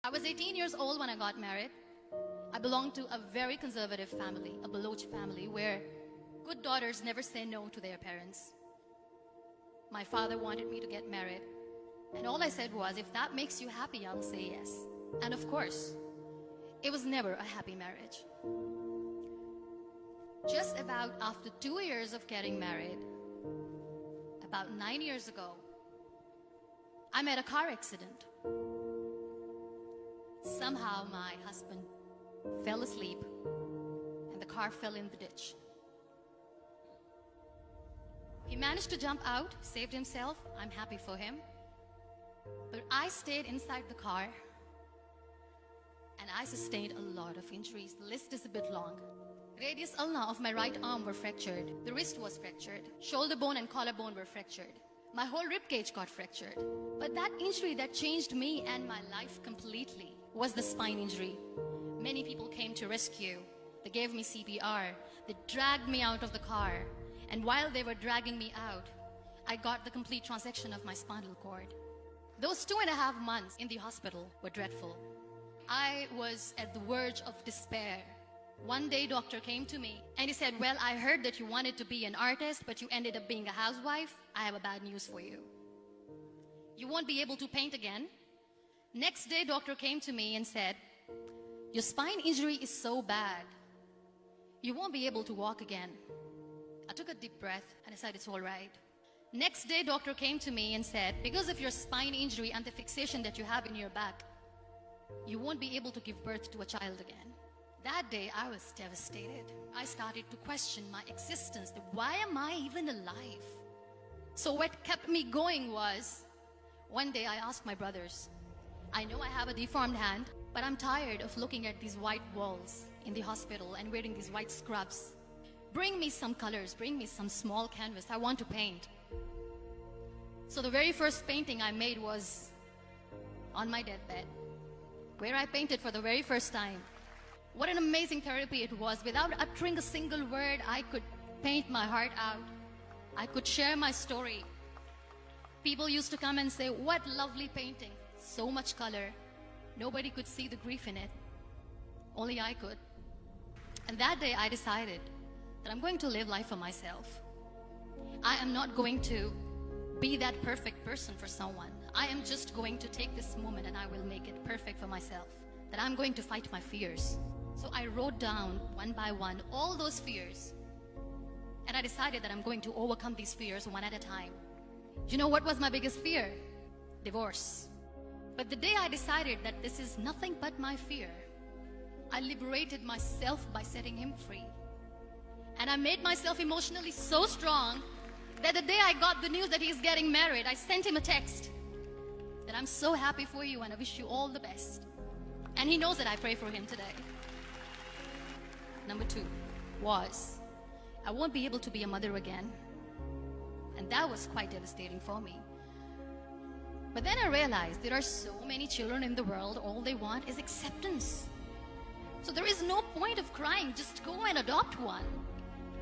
I was 18 years old when I got married. I belonged to a very conservative family, a Baloch family, where good daughters never say no to their parents. My father wanted me to get married, and all I said was, if that makes you happy, I'll say yes. And of course, it was never a happy marriage. Just about after 2 years of getting married, about 9 years ago, I met a car accident. Somehow my husband fell asleep and the car fell in the ditch. He managed to jump out, saved himself. I'm happy for him. But I stayed inside the car and I sustained a lot of injuries. The list is a bit long. Radius ulna of my right arm were fractured. The wrist was fractured. Shoulder bone and collarbone were fractured. My whole rib cage got fractured. But that injury that changed me and my life completely was the spine injury. Many people came to rescue. They gave me CPR. They dragged me out of the car. And while they were dragging me out, I got the complete transection of my spinal cord. Those 2.5 months in the hospital were dreadful. I was at the verge of despair. One day, doctor came to me and he said, well, I heard that you wanted to be an artist, but you ended up being a housewife. I have a bad news for you. You won't be able to paint again. Next day, doctor came to me and said, your spine injury is so bad, you won't be able to walk again. I took a deep breath and I said, it's all right. Next day, doctor came to me and said, because of your spine injury and the fixation that you have in your back, you won't be able to give birth to a child again. That day, I was devastated. I started to question my existence. Why am I even alive? So what kept me going was, one day I asked my brothers, I know I have a deformed hand, but I'm tired of looking at these white walls in the hospital and wearing these white scrubs. Bring me some colors, bring me some small canvas. I want to paint. So the very first painting I made was on my deathbed, where I painted for the very first time. What an amazing therapy it was. Without uttering a single word, I could paint my heart out. I could share my story. People used to come and say, what lovely painting. So much color. Nobody could see the grief in it. Only I could. And that day I decided that I'm going to live life for myself. I am not going to be that perfect person for someone. I am just going to take this moment and I will make it perfect for myself. That I'm going to fight my fears. So I wrote down one by one all those fears. And I decided that I'm going to overcome these fears one at a time. You know what was my biggest fear? Divorce. But the day I decided that this is nothing but my fear, I liberated myself by setting him free. And I made myself emotionally so strong that the day I got the news that he's getting married, I sent him a text that I'm so happy for you and I wish you all the best. And he knows that I pray for him today. Number 2 was, I won't be able to be a mother again. And that was quite devastating for me. But then I realized there are so many children in the world, all they want is acceptance. So there is no point of crying, just go and adopt one.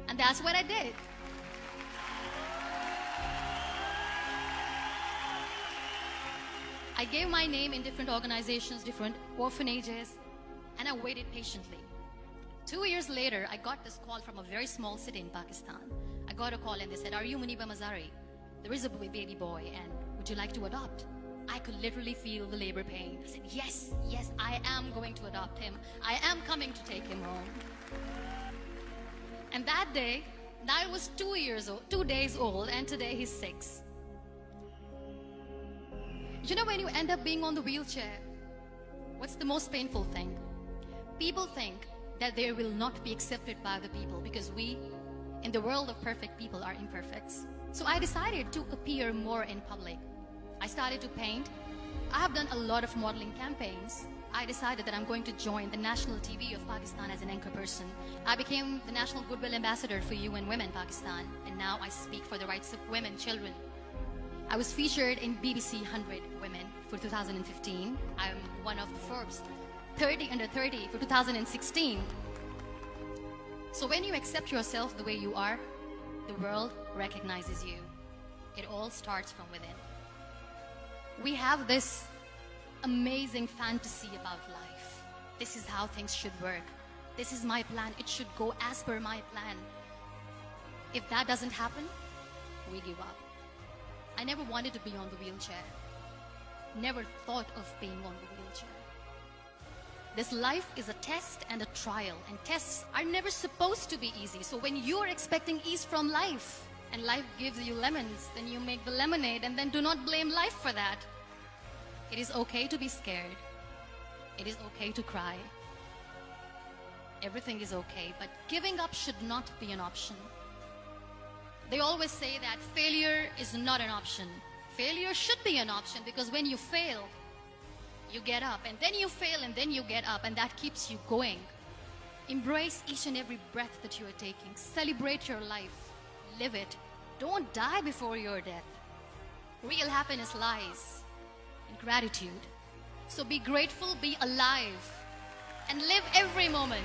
And that's what I did. I gave my name in different organizations, different orphanages, and I waited patiently. 2 years later, I got this call from a very small city in Pakistan. I got a call and they said, are you Muniba Mazari? There is a baby boy and would you like to adopt? I could literally feel the labor pain. I said, yes, I am going to adopt him. I am coming to take him home. And that day, Niall was 2 days old, and today he's 6. You know, when you end up being on the wheelchair, what's the most painful thing? People think that they will not be accepted by the people because we, in the world of perfect people, are imperfects. So I decided to appear more in public. I started to paint. I have done a lot of modeling campaigns. I decided that I'm going to join the national TV of Pakistan as an anchor person. I became the National Goodwill Ambassador for UN Women Pakistan, and now I speak for the rights of women, children. I was featured in BBC 100 Women for 2015. I'm one of the Forbes 30 under 30 for 2016. So when you accept yourself the way you are, the world recognizes you. It all starts from within. We have this amazing fantasy about life. This is how things should work. This is my plan. It should go as per my plan. If that doesn't happen, we give up. I never wanted to be on the wheelchair. Never thought of being on the wheelchair. This life is a test and a trial, and tests are never supposed to be easy. So when you're expecting ease from life, and life gives you lemons, then you make the lemonade, and then do not blame life for that. It is okay to be scared. It is okay to cry. Everything is okay, but giving up should not be an option. They always say that failure is not an option. Failure should be an option, because when you fail, you get up, and then you fail, and then you get up, and that keeps you going. Embrace each and every breath that you are taking. Celebrate your life. Live it. Don't die before your death. Real happiness lies in gratitude. So be grateful, be alive, and live every moment.